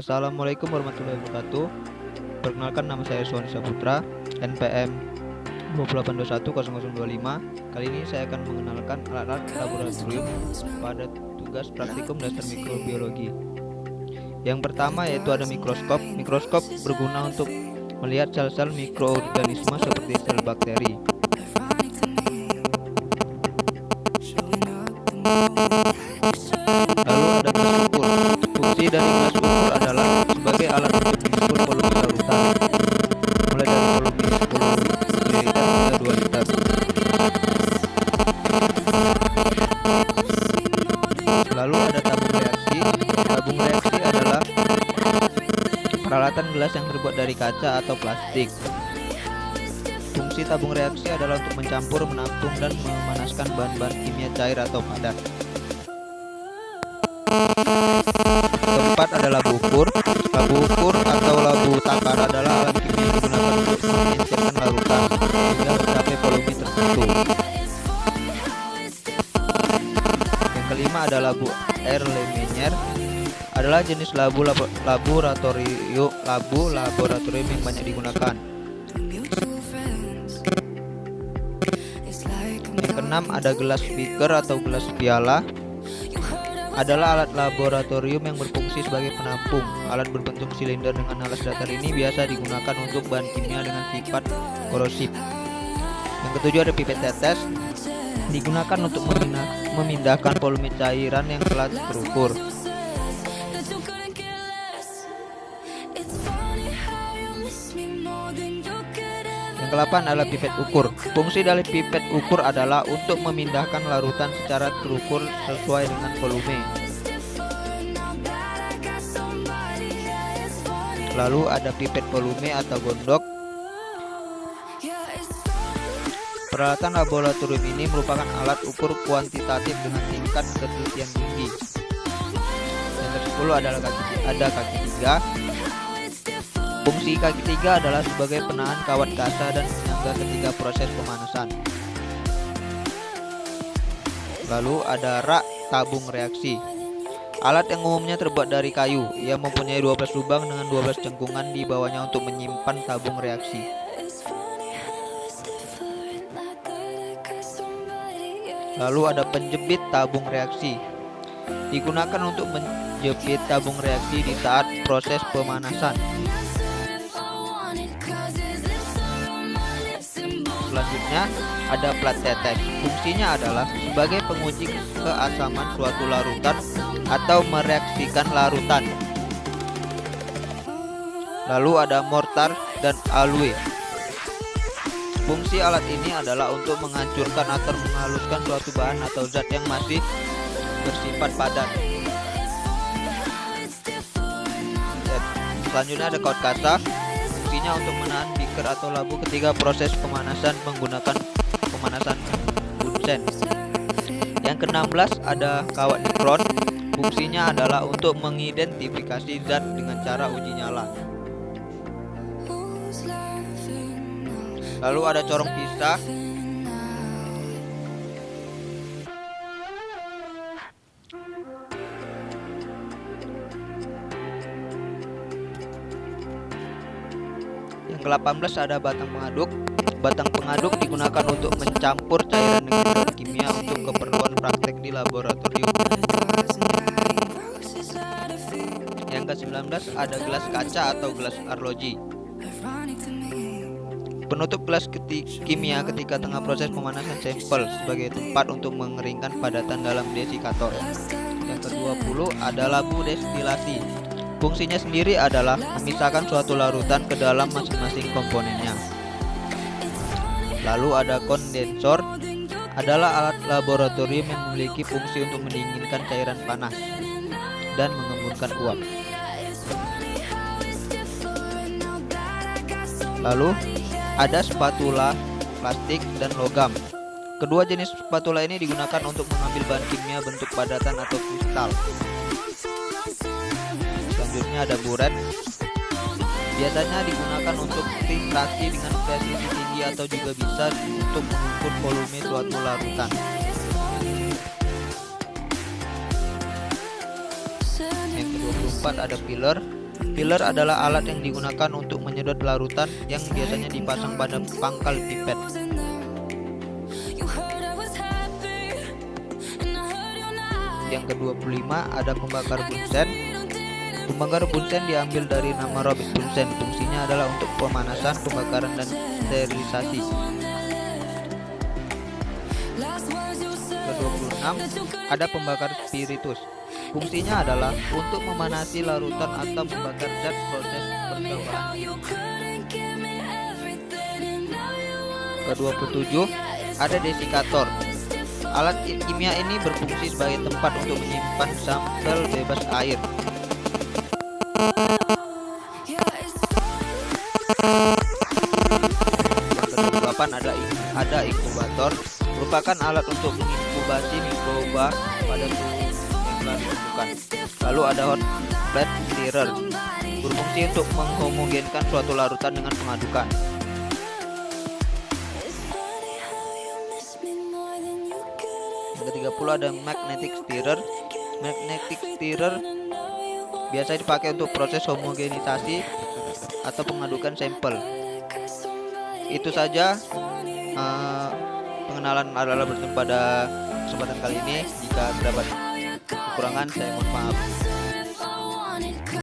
Assalamualaikum warahmatullahi wabarakatuh. Perkenalkan, nama saya Sony Saputra, NPM 28210025. Kali ini saya akan mengenalkan alat-alat laboratorium pada tugas praktikum dasar mikrobiologi. Yang pertama yaitu ada mikroskop. Mikroskop berguna untuk melihat sel-sel mikroorganisme seperti sel bakteri. Lalu ada gelas ukur. Fungsi dari gelas ukur adalah sebagai alat untuk mengukur volume larutan, mulai dari volume 10 ml hingga 2 liter. Lalu ada tabung reaksi. Tabung reaksi adalah peralatan gelas yang terbuat dari kaca atau plastik. Fungsi tabung reaksi adalah untuk mencampur, menampung, dan memanaskan bahan-bahan kimia cair atau padat. Keempat ada labu ukur. Labu ukur atau labu takar adalah alat kimia yang digunakan untuk mengencerkan larutan hingga mencapai volume tertentu. Yang kelima ada labu Erlenmeyer, adalah jenis labu laboratorium yang banyak digunakan. Yang keenam ada gelas beaker atau gelas piala, adalah alat laboratorium yang berfungsi sebagai penampung. Alat berbentuk silinder dengan alas datar ini biasa digunakan untuk bahan kimia dengan sifat korosif. Yang ketujuh ada pipet tetes, digunakan untuk memindahkan volume cairan yang telah terukur. Yang kedelapan adalah pipet ukur. Fungsi dari pipet ukur adalah untuk memindahkan larutan secara terukur sesuai dengan volume. Lalu ada pipet volume atau gondok. Peralatan laboratorium ini merupakan alat ukur kuantitatif dengan tingkat ketelitian tinggi. Yang ke-10 adalah kaki tiga. Fungsi kaki tiga adalah sebagai penahan kawat kasa dan penyangga ketika proses pemanasan. Lalu ada rak tabung reaksi. Alat yang umumnya terbuat dari kayu. Ia mempunyai 12 lubang dengan 12 cengkungan di bawahnya untuk menyimpan tabung reaksi. Lalu ada penjepit tabung reaksi. Digunakan untuk menjepit tabung reaksi di saat proses pemanasan. Selanjutnya ada plat tetes. Fungsinya adalah sebagai penguji keasaman suatu larutan atau mereaksikan larutan. Lalu ada mortar dan alloy. Fungsi alat ini adalah untuk menghancurkan atau menghaluskan suatu bahan atau zat yang masih bersifat padat. Selanjutnya ada kawat kasa. Fungsinya untuk menahan beaker atau labu ketika proses pemanasan menggunakan pemanasan Bunsen. Yang ke-16 ada kawat nikron. Fungsinya adalah untuk mengidentifikasi zat dengan cara uji nyala. Lalu ada corong pisah. Yang ke-18 ada batang pengaduk. Batang pengaduk digunakan untuk mencampur cairan dengan bahan kimia untuk keperluan praktek di laboratorium. Yang ke-19 ada gelas kaca atau gelas arloji. Penutup gelas kimia ketika tengah proses pemanasan sampel sebagai tempat untuk mengeringkan padatan dalam desikator. Yang ke-20 ada labu destilasi. Fungsinya sendiri adalah memisahkan suatu larutan ke dalam masing-masing komponennya. Lalu ada kondensor, adalah alat laboratorium yang memiliki fungsi untuk mendinginkan cairan panas dan mengembunkan uap. Lalu ada spatula plastik dan logam. Kedua jenis spatula ini digunakan untuk mengambil bahan kimia bentuk padatan atau kristal. Selanjutnya ada buret. Biasanya digunakan untuk filtrasi dengan presisi tinggi atau juga bisa untuk mengukur volume suatu larutan. Yang ke-24 ada filler. Filler adalah alat yang digunakan untuk menyedot larutan yang biasanya dipasang pada pangkal pipet. Yang ke-25 ada pembakar bunsen. Pembakar bunsen diambil dari nama Robert Bunsen. Fungsinya adalah untuk pemanasan, pembakaran, dan sterilisasi. Ke-26 ada pembakar spiritus. Fungsinya adalah untuk memanasi larutan atau membakar zat proses percobaan. Ke-27 ada desikator. Alat kimia ini berfungsi sebagai tempat untuk menyimpan sampel bebas air. Yang ke-28 ada inkubator, merupakan alat untuk menginkubasi mikroba pada suhu yang telah ditentukan. Lalu ada hot plate stirrer, berfungsi untuk menghomogenkan suatu larutan dengan pengadukan. Yang ke-30 ada magnetic stirrer. Magnetic stirrer biasa dipakai untuk proses homogenisasi atau pengadukan sampel. Itu saja pengenalan alat-alat pada kesempatan kali ini. Jika terdapat kekurangan, saya mohon maaf.